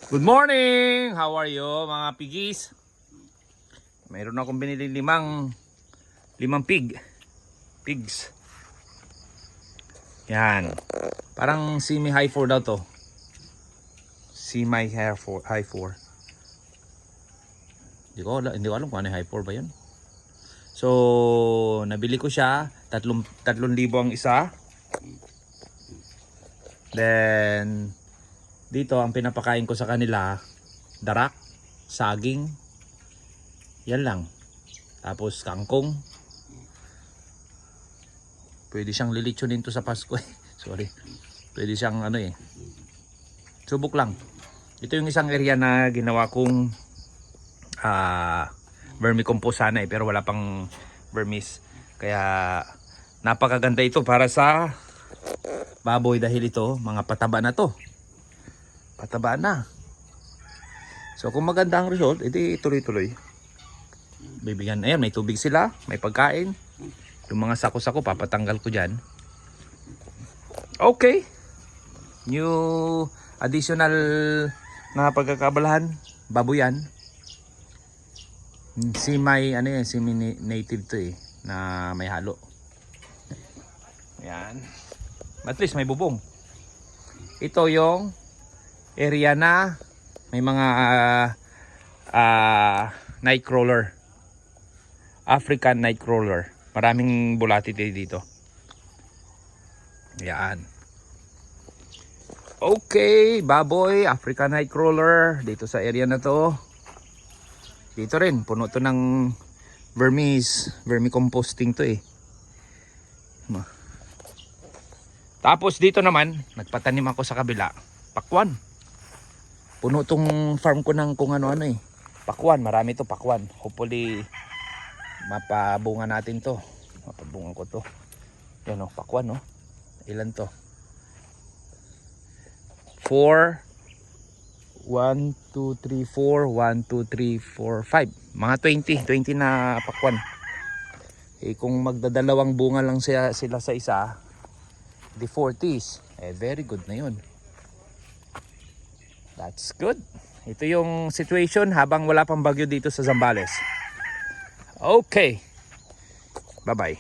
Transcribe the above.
Good morning! How are you mga piggies? Mayroon akong binili limang pigs. Yan. Parang semi high 4 daw to. Semi high 4. Hindi ko alam kung ano high 4 ba yun. So, nabili ko siya. 3,000 ang isa. Then, dito ang pinapakain ko sa kanila, darak, saging, yan lang. Tapos kangkong. Pwede siyang lilitsunin to sa Pasko eh. Sorry. Pwede siyang subok lang. Ito yung isang area na ginawa kong vermicompost sana eh, pero wala pang vermis. Kaya napakaganda ito para sa baboy dahil ito mga pataba na to. Pataba na. So kung maganda ang result, edi tuloy-tuloy. Bibigyan, ayan, may tubig sila, may pagkain. Yung mga sako-sako, papatanggal ko dyan. Okay. New additional na pagkakabalahan, baboyan. Semi native to eh, na may halo. Ayan. At least may bubong. Ito yung area na may mga nightcrawler, African nightcrawler. Maraming bulati dito. Yan. Okay, baboy, African nightcrawler dito sa area na to. Dito rin, puno to ng vermicomposting to eh. Tapos dito naman, nagpatanim ako sa kabila, pakwan. Puno tong farm ko ng kung ano-ano eh. Pakwan, marami to pakwan. Hopefully mapabunga natin to. Mapabunga ko to. Yan o, pakwan o. Ilan to? 4 1, 2, 3, 4 1, 2, 3, 4, 5. Mga 20 na pakwan. Eh kung magdadalawang bunga lang sila sa isa, the 40s. Eh very good na yun. That's good. Ito yung situation habang wala pang bagyo dito sa Zambales. Okay. Bye-bye.